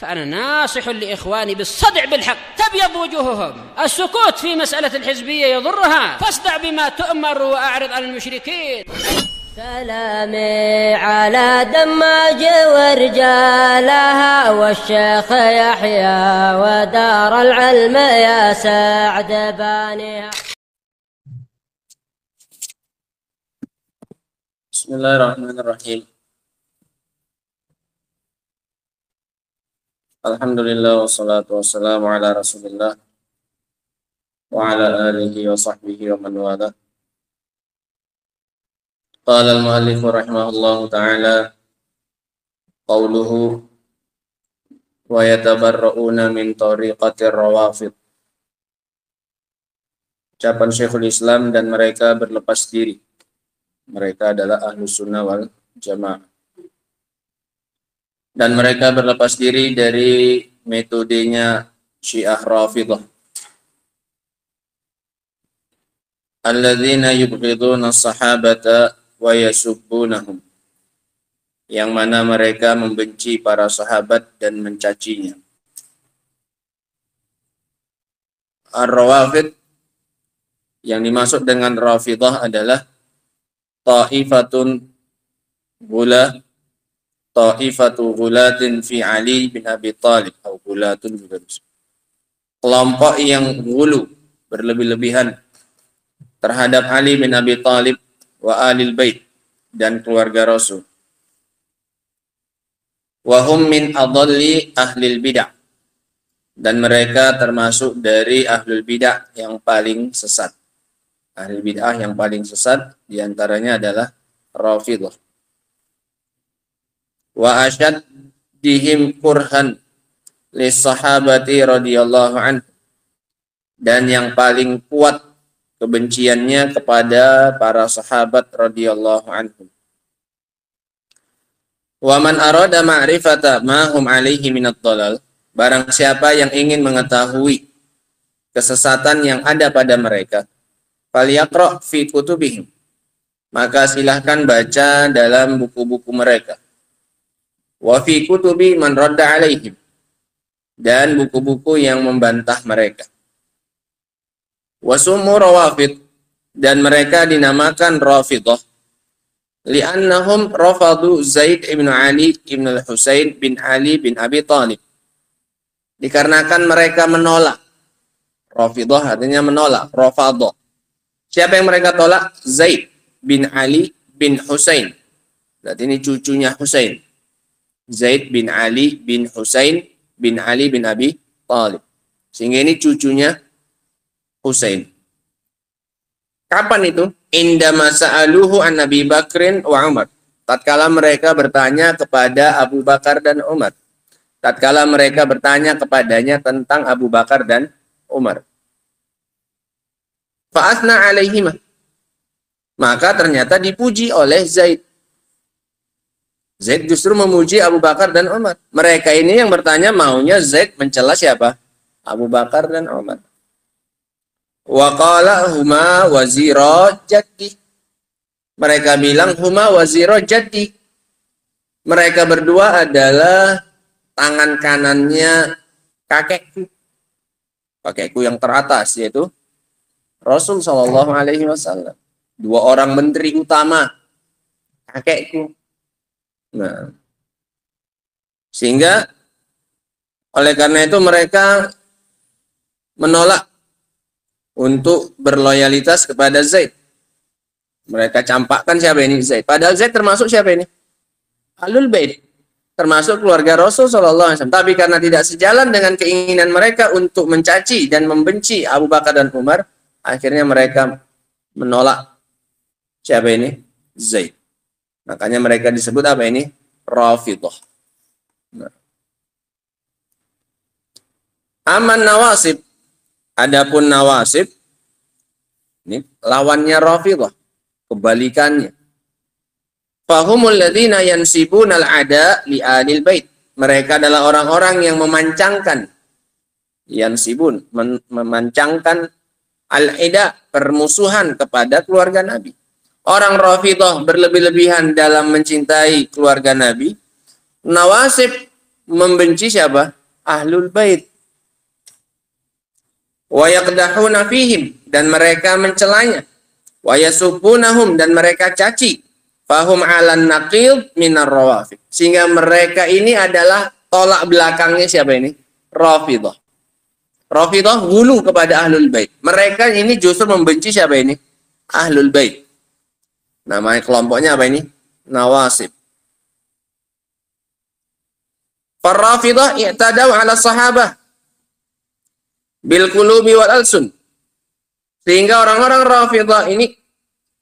فأنا ناصح لإخواني بالصدع بالحق. تبيض وجوههم، السكوت في مسألة الحزبية يضرها، فاصدع بما تؤمر وأعرض عن المشركين. سلامي على دماج ورجالها والشيخ يحيى ودار العلم يا سعد بانيها. بسم الله الرحمن الرحيم. Alhamdulillah wassalatu wassalamu ala Rasulillah wa ala alihi wa sahbihi wa man wala. Qala al-muallif rahimahullahu ta'ala qawluhu wa yatabarra'una min tariqatir rawafid. Ucapan Syekhul Islam, dan mereka berlepas diri. Mereka adalah Ahlus Sunnah wal Jamaah. Dan mereka berlepas diri dari metodenya Syiah Rafidah. Alladzina yubghiduna as-sahabata wa yasubbunahum. Yang mana mereka membenci para sahabat dan mencacinya. Ar-Rawafid, yang dimaksud dengan Rafidah adalah ta'ifatun gula, ta'ifatu gulatin fi Ali bin Abi Thalib, atau gulatun juga bisa. Kelompok yang gulu, berlebih-lebihan terhadap Ali bin Abi Thalib wa alil bait, dan keluarga Rasul. Wa hum min adalli ahlil bid'ah, dan mereka termasuk dari ahlul bid'ah yang paling sesat. Ahlul bid'ah yang paling sesat diantaranya adalah Rafidah. Wa asyaddihim kurhan lis-sahabati radhiyallahu anhu, dan yang paling kuat kebenciannya kepada para sahabat radhiyallahu anhum. Wa man arada ma'rifata ma hum alaihi minad dhalal, barang siapa yang ingin mengetahui kesesatan yang ada pada mereka, falyaqra fi kutubihim, maka silahkan baca dalam buku-buku mereka. Wa fi kutubi man radda alaihim, dan buku-buku yang membantah mereka. Wa summu rawafid, dan mereka dinamakan Rafidah li'annahum rafadu Zaid ibn Ali ibn al-Husain bin Ali bin Abi Thalib, dikarenakan mereka menolak. Rafidah artinya menolak, Rafadah. Siapa yang mereka tolak? Zaid bin Ali bin Husain. Berarti ini cucunya Husain. Zaid bin Ali bin Husain bin Ali bin Abi Thalib. Sehingga ini cucunya Husain. Kapan itu? Indama sa'aluhu an Nabi Bakrin wa Umar. Tatkala mereka bertanya kepada Abu Bakar dan Umar. Tatkala mereka bertanya kepadanya tentang Abu Bakar dan Umar. Fa'athna alaihimah, maka ternyata dipuji oleh Zaid. Zaid justru memuji Abu Bakar dan Umar. Mereka ini yang bertanya maunya Zaid mencela siapa? Abu Bakar dan Umar. Wa qala huma wazira jaddi. Mereka bilang huma wazira jaddi. Mereka berdua adalah tangan kanannya kakekku. Kakekku yang teratas, yaitu Rasul Shallallahu Alaihi Wasallam. Dua orang menteri utama, kakekku. Nah, sehingga oleh karena itu mereka menolak untuk berloyalitas kepada Zaid. Mereka campakkan siapa ini? Zaid. Padahal Zaid termasuk siapa ini? Ahlul Bait, termasuk keluarga Rasul Shallallahu Alaihi Wasallam. Tapi karena tidak sejalan dengan keinginan mereka untuk mencaci dan membenci Abu Bakar dan Umar, akhirnya mereka menolak siapa ini? Zaid. Makanya mereka disebut apa ini? Rafidah. Nah. Aman nawasib. Adapun nawasib, ini lawannya Rafidah, kebalikannya. Fahumul ladzina yansibuna al-ada li alil bait. Mereka adalah orang-orang yang memancangkan, yansibun, memancangkan al-ida, permusuhan kepada keluarga Nabi. Orang Rafidah berlebih-lebihan dalam mencintai keluarga Nabi. Nawasib membenci siapa? Ahlul bait. Wa yaqdahuna fihim, dan mereka mencelanya. Wa yasubbunahum, dan mereka caci. Fahum 'alan naqid minar rawafid. Sehingga mereka ini adalah tolak belakangnya siapa ini? Rafidhah. Rafidhah hulu kepada ahlul bait. Mereka ini justru membenci siapa ini? Ahlul bait. Nama kelompoknya apa ini? Nawasib. Farrafidhah i'tadaw 'ala sahabah bil qulubi wal alsun. Sehingga orang-orang Rafidhah ini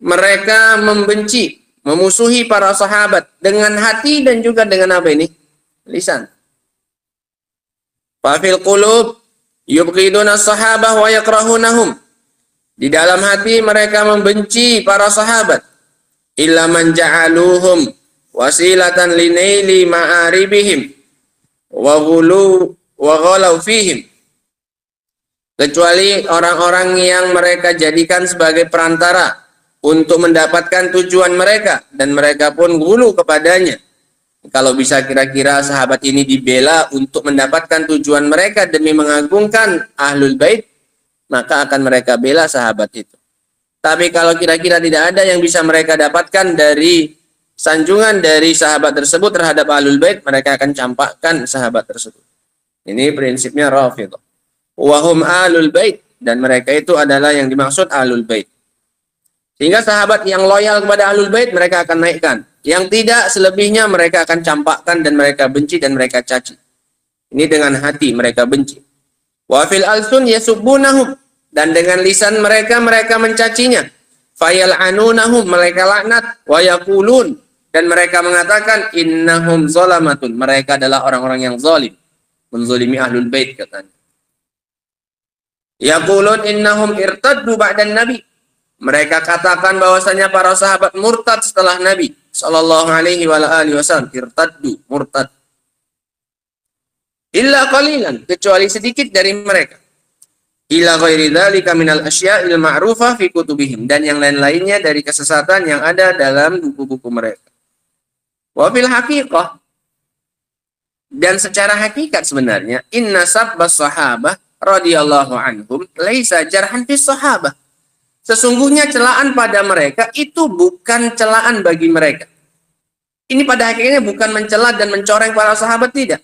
mereka membenci, memusuhi para sahabat dengan hati dan juga dengan apa ini? Lisan. Fa fil qulub yubghiduna sahabah wa yakrahunahum. Di dalam hati mereka membenci para sahabat. Illa man ja'aluhum wasilatan linaili ma'aribihim wa ghalau fihim. Kecuali orang-orang yang mereka jadikan sebagai perantara untuk mendapatkan tujuan mereka, dan mereka pun gulu kepadanya. Kalau bisa kira-kira sahabat ini dibela untuk mendapatkan tujuan mereka demi mengagungkan ahlul bait, maka akan mereka bela sahabat itu. Tapi kalau kira-kira tidak ada yang bisa mereka dapatkan dari sanjungan dari sahabat tersebut terhadap ahlul bait, mereka akan campakkan sahabat tersebut. Ini prinsipnya Rafidhah. Wahum ahlul bait, dan mereka itu adalah yang dimaksud ahlul bait. Sehingga sahabat yang loyal kepada ahlul bait mereka akan naikkan. Yang tidak, selebihnya mereka akan campakkan dan mereka benci dan mereka caci. Ini dengan hati mereka benci. Wa fil alsun yasubbunahum, dan dengan lisan mereka mencacinya. Fayal'anunahum, mereka laknat. Wa yaqulun, dan mereka mengatakan innahum zalamatun, mereka adalah orang-orang yang zalim, menzalimi ahlul bait katanya. Yaqulun innahum irtaddu ba'dan nabi, mereka katakan bahwasanya para sahabat murtad setelah Nabi sallallahu alaihi wasallam. Irtaddu, murtad. Illa qalilan, kecuali sedikit dari mereka. Ila ghairi dzalika minal asya'il ma'rufah fi kutubihim, dan yang lain-lainnya dari kesesatan yang ada dalam buku-buku mereka. Wa fil haqiqah, dan secara hakikat sebenarnya inna sabbas sahabah radhiyallahu anhum laisa jarhan fi sahabah. Sesungguhnya celaan pada mereka itu bukan celaan bagi mereka. Ini pada hakikatnya bukan mencela dan mencoreng para sahabat, tidak.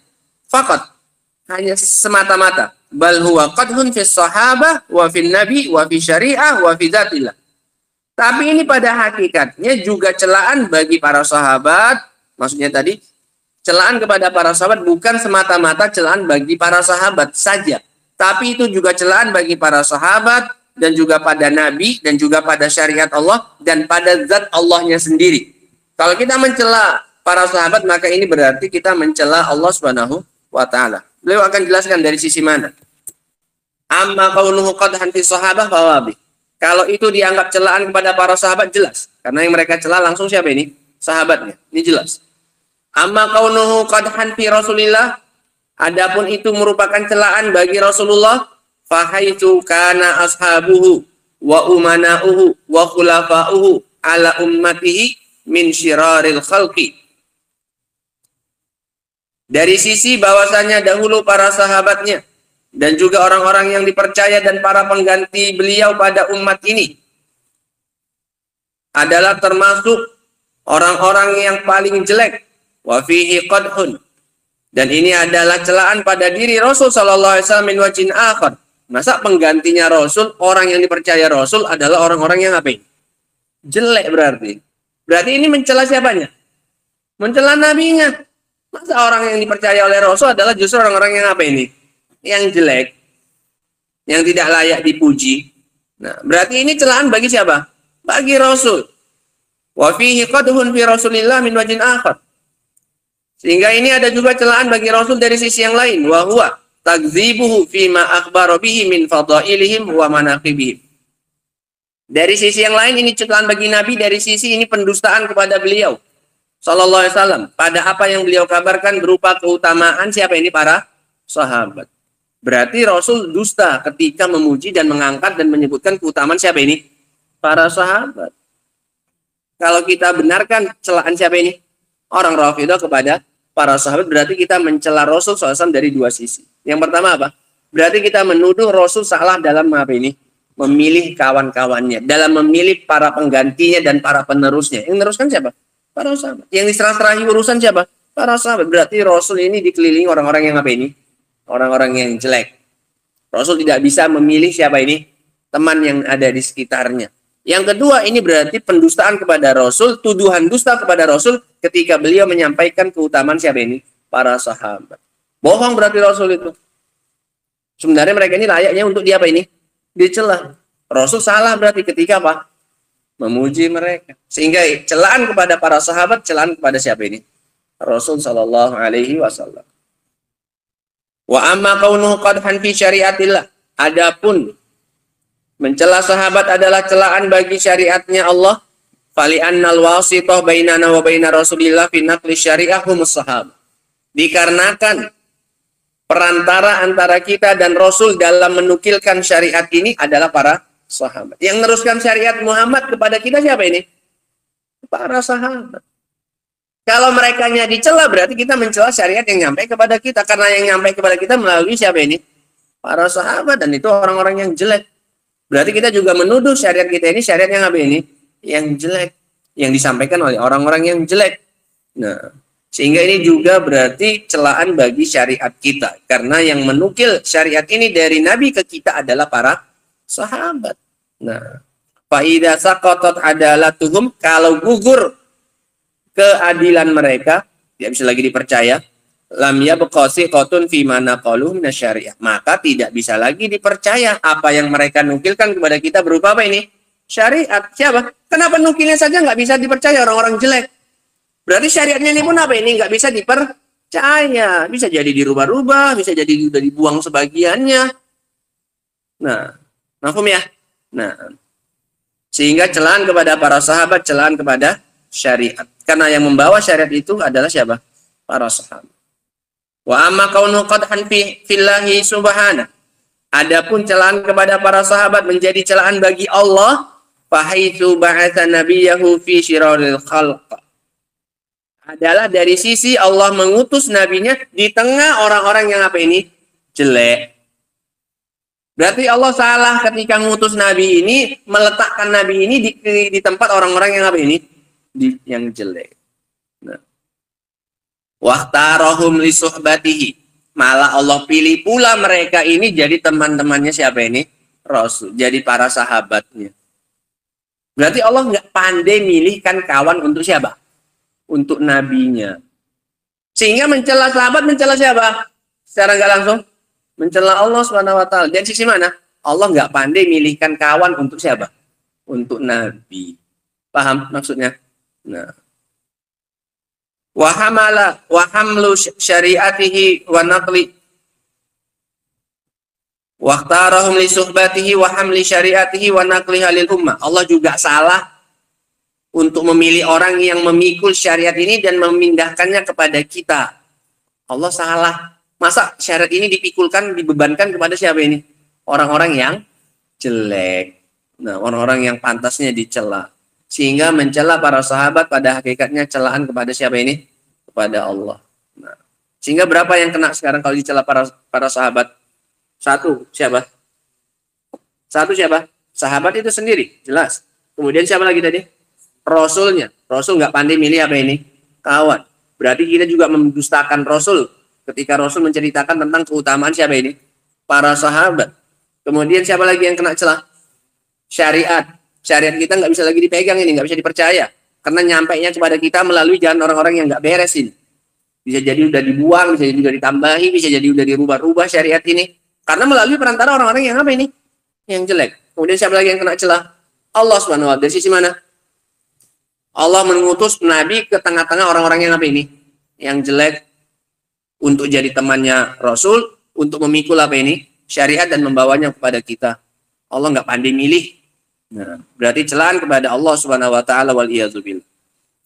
Faqat, hanya semata-mata. Bal huwa qadhun fi sahabah wa fi nabi wa fi syariah wa fi dzatillah. Tapi ini pada hakikatnya juga celaan bagi para sahabat. Maksudnya tadi, celaan kepada para sahabat bukan semata-mata celaan bagi para sahabat saja. Tapi itu juga celaan bagi para sahabat, dan juga pada Nabi, dan juga pada syariat Allah, dan pada zat Allahnya sendiri. Kalau kita mencela para sahabat, maka ini berarti kita mencela Allah Subhanahu wa ta'ala. Beliau akan jelaskan dari sisi mana. Amma qawluhu qadhan fi sahabah fawabi. Kalau itu dianggap celaan kepada para sahabat, jelas. Karena yang mereka cela langsung siapa ini? Sahabatnya. Ini jelas. Amma qawluhu qadhan fi Rasulillah, adapun itu merupakan celaan bagi Rasulullah, fahaitsu kana ashabuhu wa umana'uhu wa khulafa'uhu ala ummatihi min syiraril khalqi. Dari sisi bahwasanya dahulu para sahabatnya dan juga orang-orang yang dipercaya dan para pengganti beliau pada umat ini adalah termasuk orang-orang yang paling jelek. Wa fihi qadhun, dan ini adalah celaan pada diri Rasul sallallahu alaihi wasallam min wajhin akhar. Masa penggantinya Rasul, orang yang dipercaya Rasul adalah orang-orang yang apa ini? Jelek berarti. Berarti ini mencela siapanya? Mencela nabinya. Masa orang yang dipercaya oleh Rasul adalah justru orang-orang yang apa ini? Yang jelek, yang tidak layak dipuji. Nah, berarti ini celaan bagi siapa? Bagi Rasul. Wa fihi qadhun fi Rasulillah min wajhin akhar. Sehingga ini ada juga celaan bagi Rasul dari sisi yang lain. Wa huwa takdzibuhu fima akhbara bihi min fadailihim wa manaqibihim. Dari sisi yang lain ini celaan bagi Nabi, dari sisi ini pendustaan kepada beliau sallallahu alaihi wasallam pada apa yang beliau kabarkan berupa keutamaan siapa ini? Para sahabat. Berarti Rasul dusta ketika memuji dan mengangkat dan menyebutkan keutamaan siapa ini? Para sahabat. Kalau kita benarkan celaan siapa ini? Orang Rafidhah kepada para sahabat, berarti kita mencela Rasul SAW dari dua sisi. Yang pertama apa? Berarti kita menuduh Rasul salah dalam apa ini? Memilih kawan-kawannya, dalam memilih para penggantinya dan para penerusnya. Yang meneruskan siapa? Para sahabat. Yang diserah-serahi urusan siapa? Para sahabat. Berarti Rasul ini dikelilingi orang-orang yang apa ini? Orang-orang yang jelek. Rasul tidak bisa memilih siapa ini? Teman yang ada di sekitarnya. Yang kedua, ini berarti pendustaan kepada Rasul, tuduhan dusta kepada Rasul ketika beliau menyampaikan keutamaan siapa ini? Para sahabat. Bohong berarti Rasul itu. Sebenarnya mereka ini layaknya untuk dia apa ini? Dicela. Rasul salah berarti ketika apa? Memuji mereka. Sehingga celaan kepada para sahabat, celaan kepada siapa ini? Rasul sallallahu alaihi wasallam. Wa amma kaunuhu qadhan fi syariatillah. Adapun mencela sahabat adalah celaan bagi syariatnya Allah. Fali annal wasithah bainana wa baina Rasulillah fi naqli syariah humus sahabat. Dikarenakan perantara antara kita dan Rasul dalam menukilkan syariat ini adalah para sahabat. Yang meneruskan syariat Muhammad kepada kita siapa ini? Para sahabat. Kalau merekanya dicela berarti kita mencela syariat yang nyampe kepada kita. Karena yang nyampe kepada kita melalui siapa ini? Para sahabat, dan itu orang-orang yang jelek. Berarti kita juga menuduh syariat kita ini syariat yang apa ini? Yang jelek. Yang disampaikan oleh orang-orang yang jelek. Nah, sehingga ini juga berarti celaan bagi syariat kita. Karena yang menukil syariat ini dari Nabi ke kita adalah para sahabat. Nah, fa'idha saqatat adalatuhum, kalau gugur keadilan mereka, tidak bisa lagi dipercaya. Lam yabqa siqatun fi ma naqaluhu minasyariah, maka tidak bisa lagi dipercaya apa yang mereka nukilkan kepada kita berupa apa ini? Syariat. Siapa? Kenapa nukilnya saja nggak bisa dipercaya orang-orang jelek? Berarti syariatnya ini pun apa ini? Nggak bisa dipercaya. Bisa jadi dirubah-rubah, bisa jadi sudah dibuang sebagiannya. Nah, mafhum ya? Nah, sehingga celaan kepada para sahabat, celaan kepada syariat. Karena yang membawa syariat itu adalah siapa? Para sahabat. Wa amma kaunu qadhan fillahi subhanahu. Adapun celaan kepada para sahabat menjadi celaan bagi Allah, fahaitsu ba'atsa nabiyahu fi syiraril khalq. Adalah dari sisi Allah mengutus nabinya di tengah orang-orang yang apa ini? Jelek. Berarti Allah salah ketika mengutus nabi ini, meletakkan nabi ini di tempat orang-orang yang apa ini? Yang jelek. Nah. Waqtarahum li suhbatihi, malah Allah pilih pula mereka ini jadi teman-temannya siapa ini? Rasul, jadi para sahabatnya. Berarti Allah nggak pandai milihkan kawan untuk siapa? Untuk nabinya. Sehingga mencela sahabat, mencela siapa? Secara nggak langsung mencela Allah Subhanahu wa taala. Dari sisi mana? Allah nggak pandai milihkan kawan untuk siapa? Untuk nabi. Paham maksudnya? Nah, wa hamlu syariatihi wa naqli waqtarahum li suhbatihi wa hamli syariatihi wa naqli halil ummah. Allah juga salah untuk memilih orang yang memikul syariat ini dan memindahkannya kepada kita. Allah salah. Masa syariat ini dipikulkan, dibebankan kepada siapa ini? Orang-orang yang jelek. Nah, orang-orang yang pantasnya dicela. Sehingga mencela para sahabat pada hakikatnya celaan kepada siapa ini? Kepada Allah. Nah, sehingga berapa yang kena sekarang kalau dicela para sahabat? Satu, siapa? Satu siapa? Sahabat itu sendiri, jelas. Kemudian siapa lagi tadi? Rasulnya. Rasul nggak pandai milih apa ini? Kawan. Berarti kita juga mendustakan Rasul ketika Rasul menceritakan tentang keutamaan siapa ini? Para sahabat. Kemudian siapa lagi yang kena celah? Syariat. Syariat kita nggak bisa lagi dipegang ini, nggak bisa dipercaya. Karena nyampainya kepada kita melalui jalan orang-orang yang nggak beres ini. Bisa jadi udah dibuang, bisa jadi udah ditambahi, bisa jadi udah dirubah-rubah syariat ini. Karena melalui perantara orang-orang yang apa ini? Yang jelek. Kemudian siapa lagi yang kena celah? Allah Subhanahu wa taala. Dari sisi mana? Allah mengutus Nabi ke tengah-tengah orang-orang yang apa ini? Yang jelek untuk jadi temannya Rasul, untuk memikul apa ini? Syariat dan membawanya kepada kita. Allah nggak pandai milih. Nah, berarti celaan kepada Allah Subhanahu wa taala wal iyadzubillah.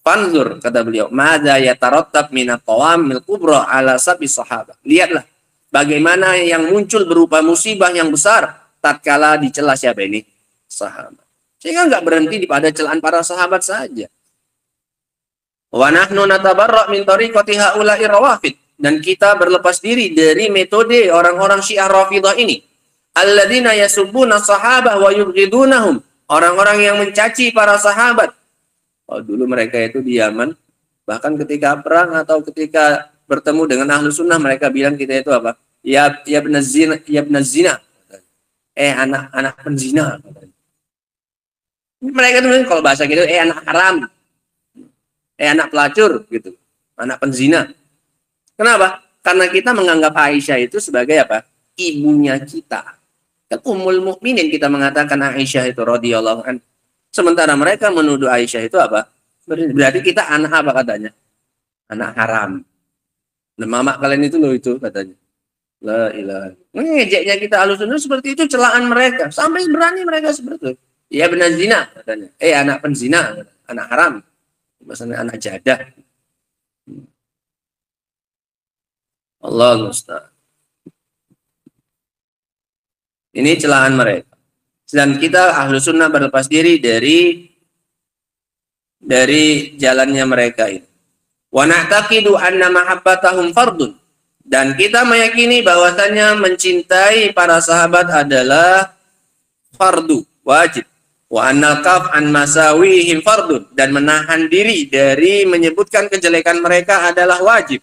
Fanzur, kata beliau, madza yatarattab min at-tawamil kubra ala sabi sahabat. Lihatlah bagaimana yang muncul berupa musibah yang besar tatkala dicela siapa ini? Sahabat. Sehingga nggak berhenti pada celaan para sahabat saja. Wa nahnu natabarra' min tariqati haula'i rawafid, dan kita berlepas diri dari metode orang-orang Syiah Rafidah ini. Alladzina yasubbuna sahabah wa yubghidunahum, orang-orang yang mencaci para sahabat. Oh, dulu mereka itu di Yaman, bahkan ketika perang atau ketika bertemu dengan ahlu sunnah, mereka bilang kita itu apa? Ya ibn zina, ya ibn zina. Anak penzina. Mereka itu kalau bahasa gitu, anak haram. Anak pelacur gitu. Anak penzina. Kenapa? Karena kita menganggap Aisyah itu sebagai apa? Ibunya kita. Kan Ummul Mukminin kita mengatakan Aisyah itu radhiyallahu anha. Sementara mereka menuduh Aisyah itu apa? Berarti kita anak apa katanya? Anak haram. Nah, mama kalian itu loh itu katanya. La ilaha. Ngejeknya kita Ahlussunnah seperti itu, celaan mereka. Sampai berani mereka seperti itu. Ya benar zina katanya. Anak penzina, anak haram. Maksudnya anak jadah. Allah musta'an. Ini celaan mereka. Dan kita Ahlussunnah berlepas diri dari jalannya mereka ini. Wa na'taqidu anna mahabbatahum fardun, dan kita meyakini bahwasanya mencintai para sahabat adalah fardu, wajib. Wa annal kaf an masawihim fardun, dan menahan diri dari menyebutkan kejelekan mereka adalah wajib.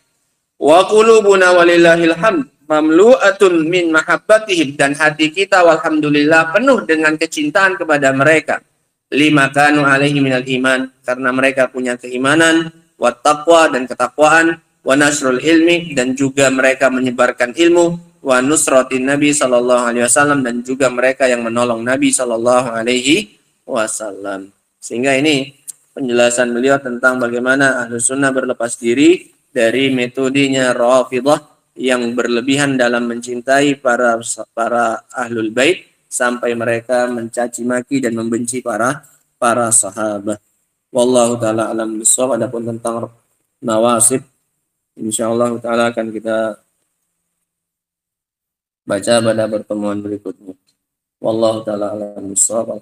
Wa qulubuna walillahil hamd mamlu'atun min mahabbatihim, dan hati kita walhamdulillah penuh dengan kecintaan kepada mereka. Lima kanu alaihi minal iman, karena mereka punya keimanan, wa taqwa, dan ketakwaan, wa nasrul ilmi, dan juga mereka menyebarkan ilmu, wa nusratin Nabi sallallahu alaihi wasallam, dan juga mereka yang menolong Nabi sallallahu alaihi wasallam. Sehingga ini penjelasan beliau tentang bagaimana Ahlussunnah berlepas diri dari metodenya Rafidah yang berlebihan dalam mencintai para ahlul bait sampai mereka mencaci maki dan membenci para sahabat. Wallahu taala alam bissawab. Adapun tentang nawasib, insyaallah taala akan kita baca pada pertemuan berikutnya. Wallahu taala alam bissawab.